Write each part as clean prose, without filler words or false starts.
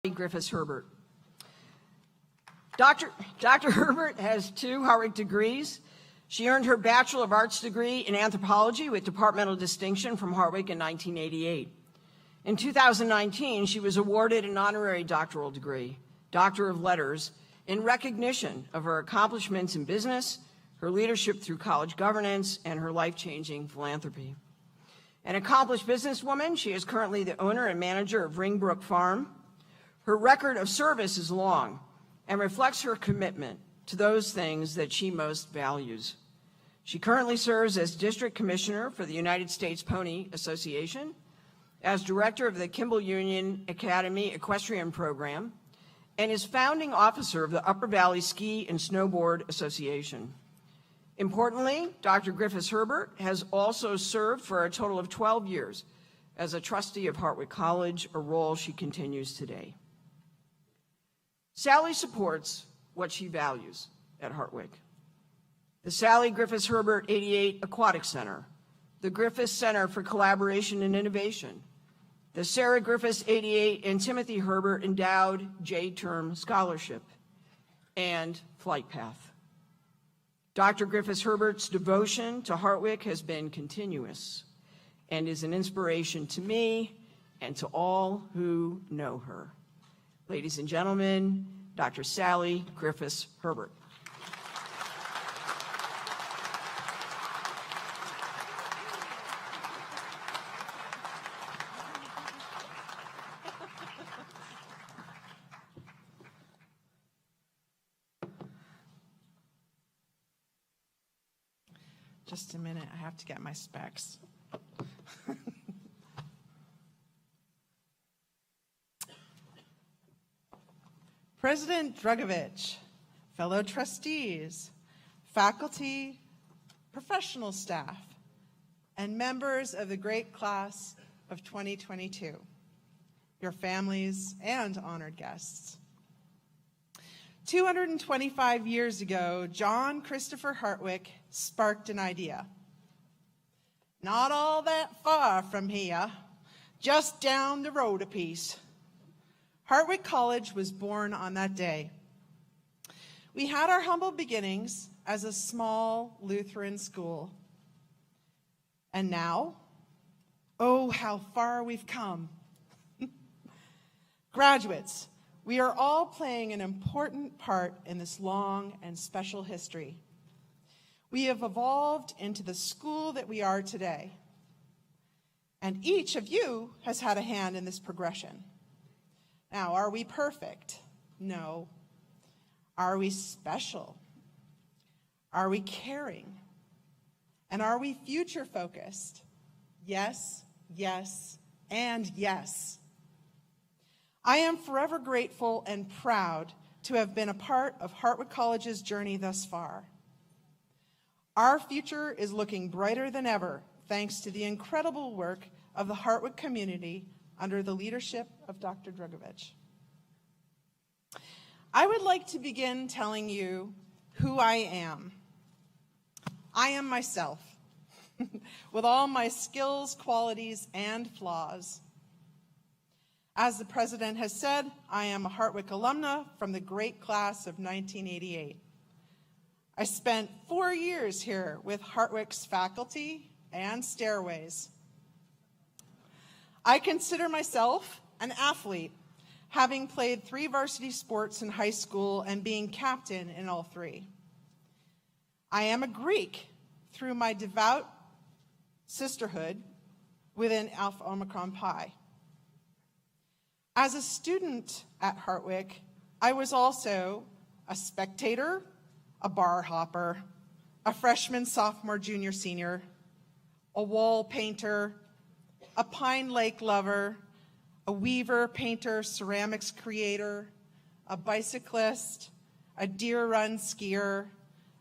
Griffiths Herbert. Dr. Herbert has 2 Hartwick degrees. She earned her Bachelor of Arts degree in anthropology with departmental distinction from Hartwick in 1988. In 2019, she was awarded an honorary doctoral degree, Doctor of Letters, in recognition of her accomplishments in business, her leadership through college governance, and her life-changing philanthropy. An accomplished businesswoman, she is currently the owner and manager of Ringbrook Farm. Her record of service is long and reflects her commitment to those things that she most values. She currently serves as District Commissioner for the United States Pony Association, as Director of the Kimball Union Academy Equestrian Program, and is founding officer of the Upper Valley Ski and Snowboard Association. Importantly, Dr. Griffiths Herbert has also served for a total of 12 years as a trustee of Hartwick College, a role she continues today. Sally supports what she values at Hartwick. The Sally Griffiths Herbert 88 Aquatic Center, the Griffiths Center for Collaboration and Innovation, the Sarah Griffiths 88 and Timothy Herbert Endowed J-Term Scholarship, and Flight Path. Dr. Griffiths Herbert's devotion to Hartwick has been continuous and is an inspiration to me and to all who know her. Ladies and gentlemen, Dr. Sally Griffiths Herbert. Just a minute, I have to get my specs. President Drugovich, fellow trustees, faculty, professional staff, and members of the great class of 2022, your families and honored guests. 225 years ago, John Christopher Hartwick sparked an idea. Not all that far from here, just down the road a piece. Hartwick College was born on that day. We had our humble beginnings as a small Lutheran school. And now, oh, how far we've come. Graduates, we are all playing an important part in this long and special history. We have evolved into the school that we are today. And each of you has had a hand in this progression. Now, are we perfect? No. Are we special? Are we caring? And are we future-focused? Yes, yes, and yes. I am forever grateful and proud to have been a part of Hartwick College's journey thus far. Our future is looking brighter than ever, thanks to the incredible work of the Hartwick community under the leadership of Dr. Drugovich. I would like to begin telling you who I am. I am myself, with all my skills, qualities, and flaws. As the president has said, I am a Hartwick alumna from the great class of 1988. I spent 4 years here with Hartwick's faculty and stairways. I consider myself an athlete, having played 3 varsity sports in high school and being captain in all 3. I am a Greek through my devout sisterhood within Alpha Omicron Pi. As a student at Hartwick, I was also a spectator, a bar hopper, a freshman, sophomore, junior, senior, a wall painter, a Pine Lake lover, a weaver, painter, ceramics creator, a bicyclist, a Deer Run skier,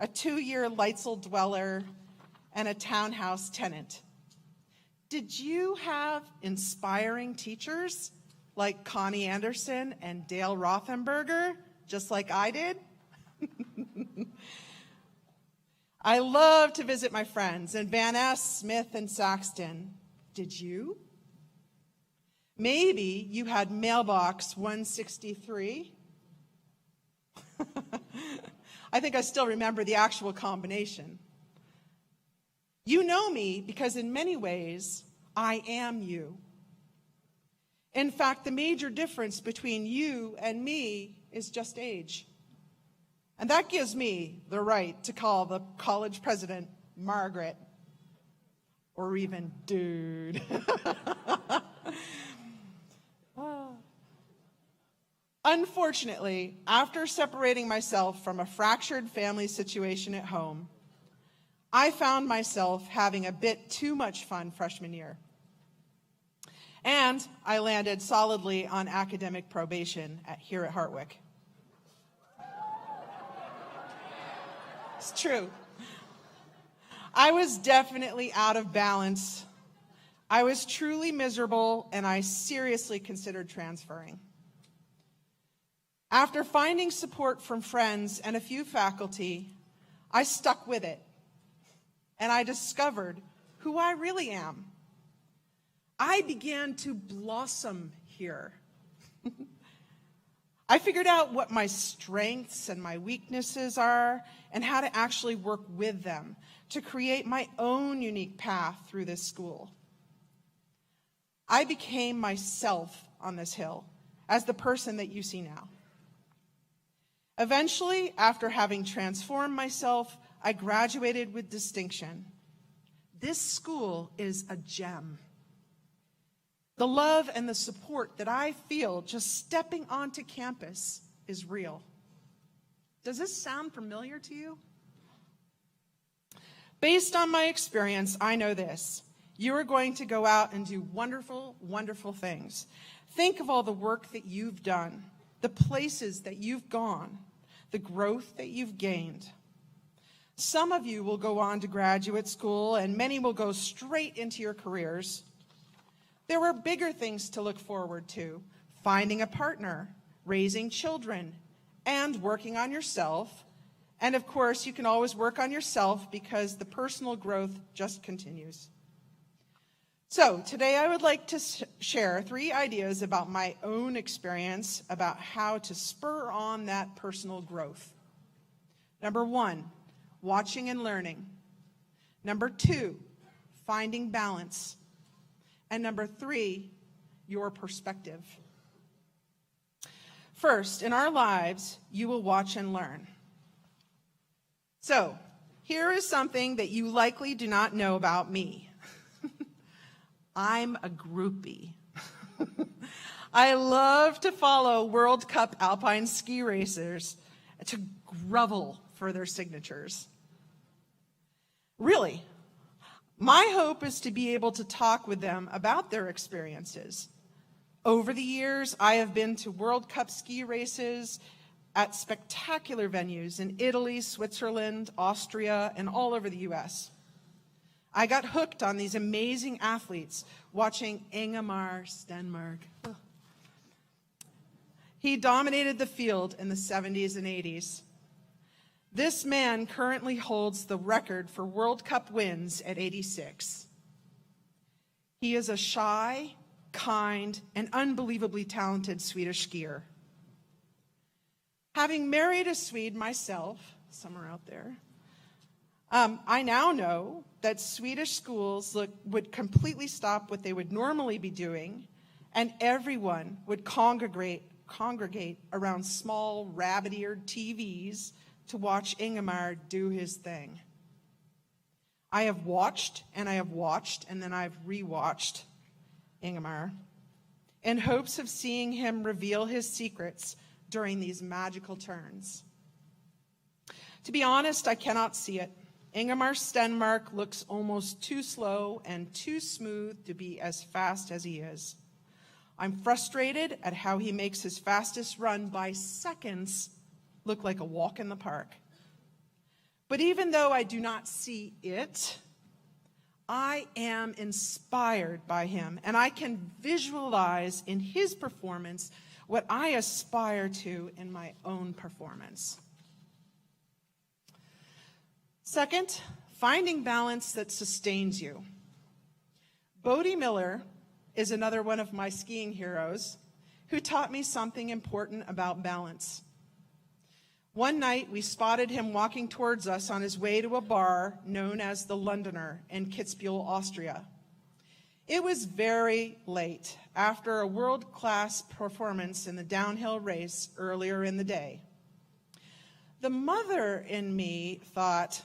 a 2-year Leitzel dweller, and a townhouse tenant. Did you have inspiring teachers like Connie Anderson and Dale Rothenberger, just like I did? I love to visit my friends in Van Ness, Smith, and Saxton. Did you? Maybe you had mailbox 163. I think I still remember the actual combination. You know me because in many ways, I am you. In fact, the major difference between you and me is just age. And that gives me the right to call the college president Margaret, or even dude. Unfortunately, after separating myself from a fractured family situation at home, I found myself having a bit too much fun freshman year. And I landed solidly on academic probation here at Hartwick. It's true. I was definitely out of balance. I was truly miserable, and I seriously considered transferring. After finding support from friends and a few faculty, I stuck with it, and I discovered who I really am. I began to blossom here. I figured out what my strengths and my weaknesses are and how to actually work with them to create my own unique path through this school. I became myself on this hill as the person that you see now. Eventually, after having transformed myself, I graduated with distinction. This school is a gem. The love and the support that I feel just stepping onto campus is real. Does this sound familiar to you? Based on my experience, I know this. You are going to go out and do wonderful, wonderful things. Think of all the work that you've done, the places that you've gone, the growth that you've gained. Some of you will go on to graduate school, and many will go straight into your careers. There were bigger things to look forward to: finding a partner, raising children, and working on yourself. And of course, you can always work on yourself because the personal growth just continues. So today I would like to share 3 ideas about my own experience about how to spur on that personal growth. Number 1, watching and learning. Number 2, finding balance. And number 3, your perspective. First, in our lives, you will watch and learn. So, here is something that you likely do not know about me. I'm a groupie. I love to follow World Cup alpine ski racers to grovel for their signatures. Really, my hope is to be able to talk with them about their experiences. Over the years, I have been to World Cup ski races at spectacular venues in Italy, Switzerland, Austria, and all over the US. I got hooked on these amazing athletes watching Ingemar Stenmark. He dominated the field in the 70s and 80s. This man currently holds the record for World Cup wins at 86. He is a shy, kind, and unbelievably talented Swedish skier. Having married a Swede myself, somewhere out there, I now know that Swedish schools would completely stop what they would normally be doing, and everyone would congregate around small, rabbit-eared TVs to watch Ingemar do his thing. I have watched, and then I've rewatched Ingemar in hopes of seeing him reveal his secrets during these magical turns. To be honest, I cannot see it. Ingemar Stenmark looks almost too slow and too smooth to be as fast as he is. I'm frustrated at how he makes his fastest run by seconds look like a walk in the park. But even though I do not see it, I am inspired by him, and I can visualize in his performance what I aspire to in my own performance. Second, finding balance that sustains you. Bodie Miller is another one of my skiing heroes who taught me something important about balance. One night, we spotted him walking towards us on his way to a bar known as the Londoner in Kitzbühel, Austria. It was very late after a world-class performance in the downhill race earlier in the day. The mother in me thought,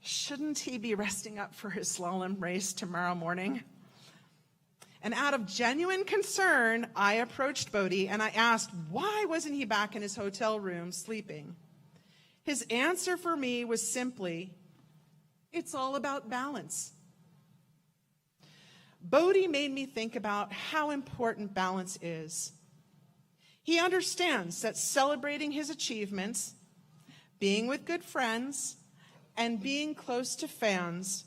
shouldn't he be resting up for his slalom race tomorrow morning? And out of genuine concern, I approached Bodhi and I asked, why wasn't he back in his hotel room sleeping? His answer for me was simply, it's all about balance. Bodhi made me think about how important balance is. He understands that celebrating his achievements, being with good friends, and being close to fans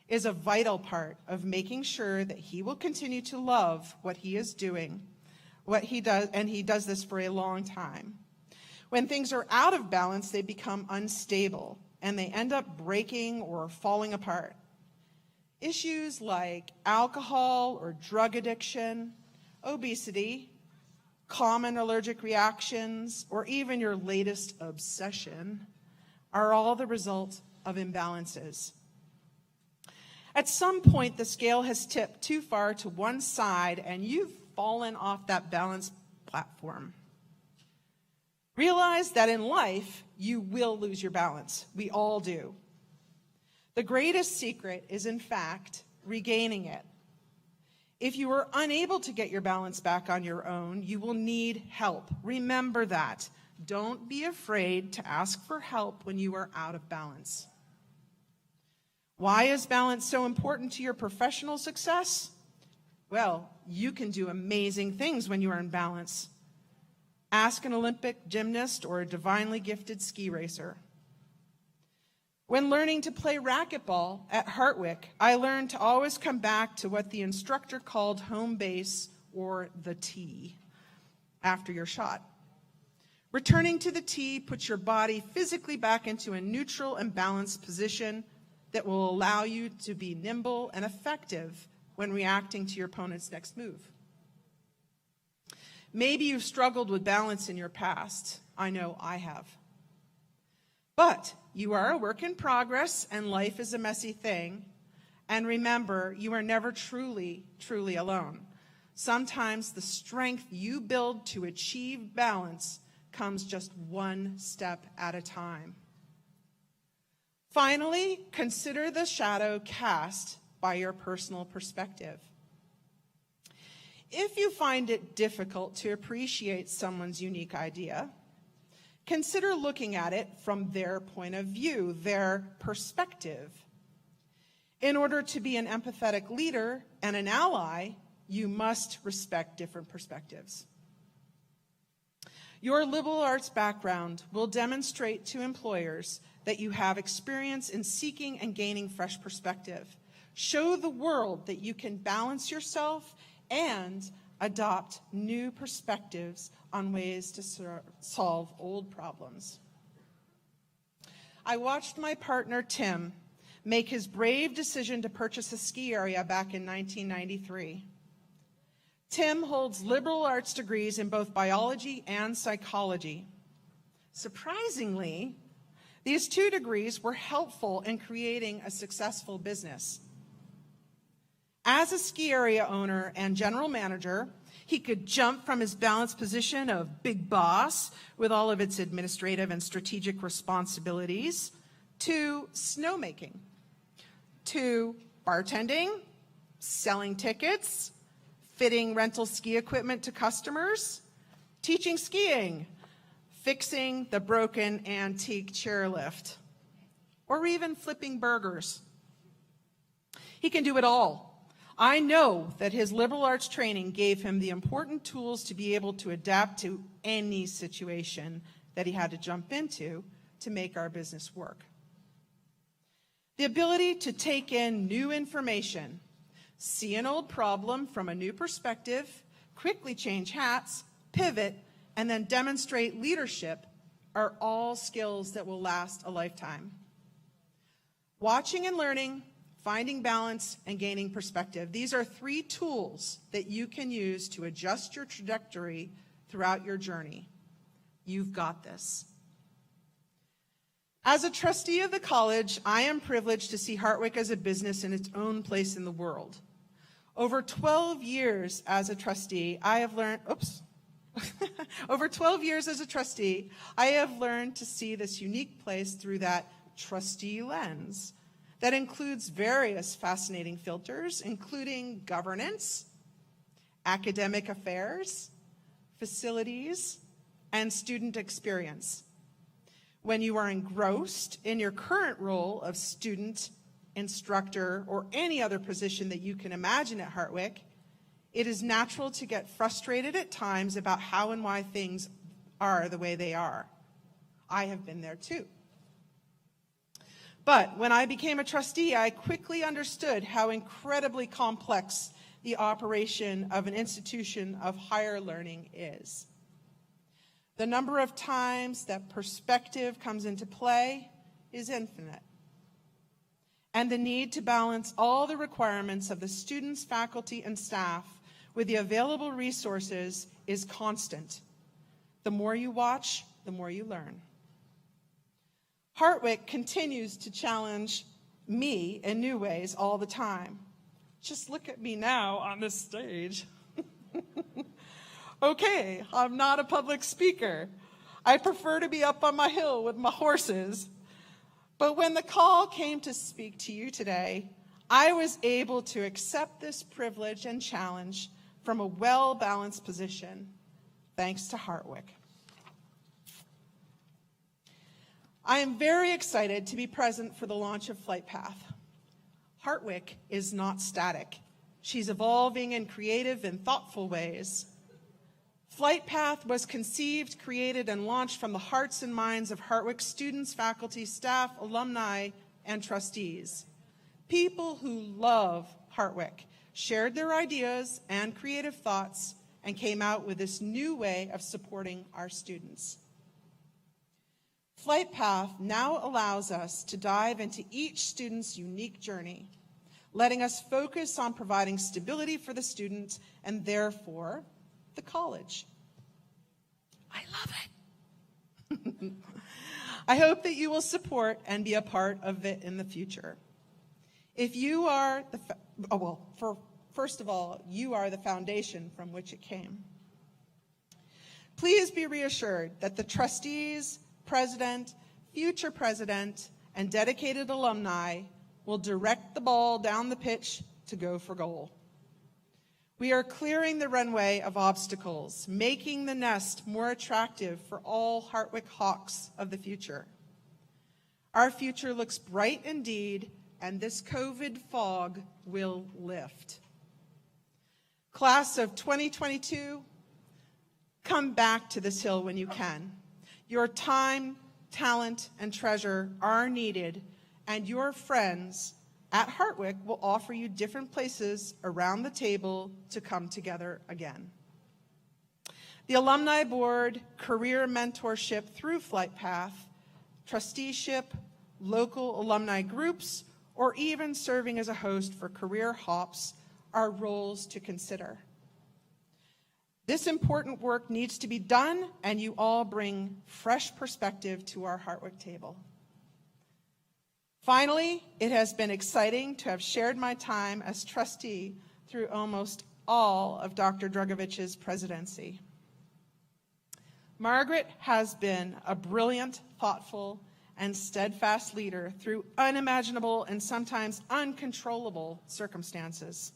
is a vital part of making sure that he will continue to love what he is doing, what he does, and he does this for a long time. When things are out of balance, they become unstable, and they end up breaking or falling apart. Issues like alcohol or drug addiction, obesity, common allergic reactions, or even your latest obsession are all the result of imbalances. At some point, the scale has tipped too far to one side and you've fallen off that balance platform. Realize that in life, you will lose your balance. We all do. The greatest secret is, in fact, regaining it. If you are unable to get your balance back on your own, you will need help. Remember that. Don't be afraid to ask for help when you are out of balance. Why is balance so important to your professional success? Well, you can do amazing things when you are in balance. Ask an Olympic gymnast or a divinely gifted ski racer. When learning to play racquetball at Hartwick, I learned to always come back to what the instructor called home base, or the tee, after your shot. Returning to the tee puts your body physically back into a neutral and balanced position that will allow you to be nimble and effective when reacting to your opponent's next move. Maybe you've struggled with balance in your past. I know I have. But you are a work in progress, and life is a messy thing. And remember, you are never truly, truly alone. Sometimes the strength you build to achieve balance comes just one step at a time. Finally, consider the shadow cast by your personal perspective. If you find it difficult to appreciate someone's unique idea, consider looking at it from their point of view, their perspective. In order to be an empathetic leader and an ally, you must respect different perspectives. Your liberal arts background will demonstrate to employers that you have experience in seeking and gaining fresh perspective. Show the world that you can balance yourself and adopt new perspectives on ways to solve old problems. I watched my partner, Tim, make his brave decision to purchase a ski area back in 1993. Tim holds liberal arts degrees in both biology and psychology. Surprisingly, these two degrees were helpful in creating a successful business. As a ski area owner and general manager, he could jump from his balanced position of big boss with all of its administrative and strategic responsibilities to snowmaking, to bartending, selling tickets, fitting rental ski equipment to customers, teaching skiing, fixing the broken antique chairlift, or even flipping burgers. He can do it all. I know that his liberal arts training gave him the important tools to be able to adapt to any situation that he had to jump into to make our business work. The ability to take in new information, see an old problem from a new perspective, quickly change hats, pivot, and then demonstrate leadership are all skills that will last a lifetime. Watching and learning finding balance, and gaining perspective. These are 3 tools that you can use to adjust your trajectory throughout your journey. You've got this. As a trustee of the college, I am privileged to see Hartwick as a business in its own place in the world. Over 12 years as a trustee, I have learned, over 12 years as a trustee, I have learned to see this unique place through that trustee lens that includes various fascinating filters, including governance, academic affairs, facilities, and student experience. When you are engrossed in your current role of student, instructor, or any other position that you can imagine at Hartwick, it is natural to get frustrated at times about how and why things are the way they are. I have been there too. But when I became a trustee, I quickly understood how incredibly complex the operation of an institution of higher learning is. The number of times that perspective comes into play is infinite. And the need to balance all the requirements of the students, faculty, and staff with the available resources is constant. The more you watch, the more you learn. Hartwick continues to challenge me in new ways all the time. Just look at me now on this stage. Okay, I'm not a public speaker. I prefer to be up on my hill with my horses. But when the call came to speak to you today, I was able to accept this privilege and challenge from a well-balanced position, thanks to Hartwick. I am very excited to be present for the launch of FlightPath. Hartwick is not static. She's evolving in creative and thoughtful ways. FlightPath was conceived, created, and launched from the hearts and minds of Hartwick students, faculty, staff, alumni, and trustees. People who love Hartwick shared their ideas and creative thoughts and came out with this new way of supporting our students. FlightPath now allows us to dive into each student's unique journey, letting us focus on providing stability for the student and therefore the college. I love it. I hope that you will support and be a part of it in the future. If you are first of all, you are the foundation from which it came. Please be reassured that the trustees, president, future president, and dedicated alumni will direct the ball down the pitch to go for goal. We are clearing the runway of obstacles, making the nest more attractive for all Hartwick Hawks of the future. Our future looks bright indeed, and this COVID fog will lift. Class of 2022, come back to this hill when you can. Your time, talent, and treasure are needed, and your friends at Hartwick will offer you different places around the table to come together again. The Alumni Board, career mentorship through FlightPath, trusteeship, local alumni groups, or even serving as a host for career hops are roles to consider. This important work needs to be done, and you all bring fresh perspective to our Hartwick table. Finally, it has been exciting to have shared my time as trustee through almost all of Dr. Dragovich's presidency. Margaret has been a brilliant, thoughtful, and steadfast leader through unimaginable and sometimes uncontrollable circumstances.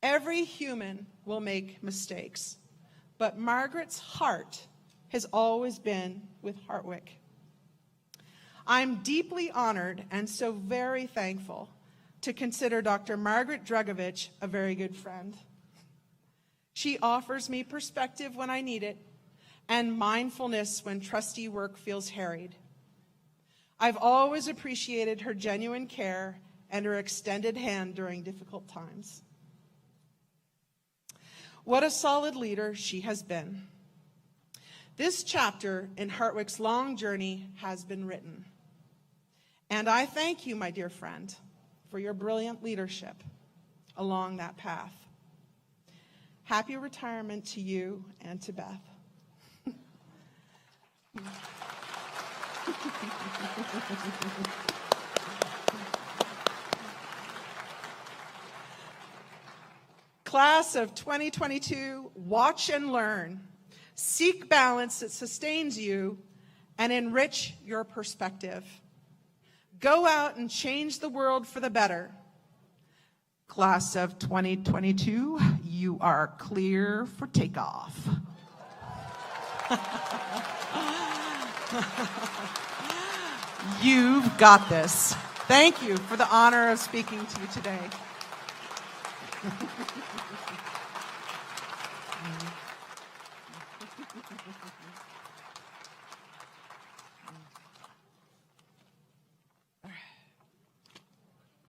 Every human will make mistakes, but Margaret's heart has always been with Hartwick. I'm deeply honored and so very thankful to consider Dr. Margaret Dragovich a very good friend. She offers me perspective when I need it and mindfulness when trustee work feels harried. I've always appreciated her genuine care and her extended hand during difficult times. What a solid leader she has been. This chapter in Hartwick's long journey has been written. And I thank you, my dear friend. for your brilliant leadership along that path. Happy retirement to you and to Beth. Class of 2022, watch and learn. Seek balance that sustains you and enrich your perspective. Go out and change the world for the better. Class of 2022, you are clear for takeoff. You've got this. Thank you for the honor of speaking to you today.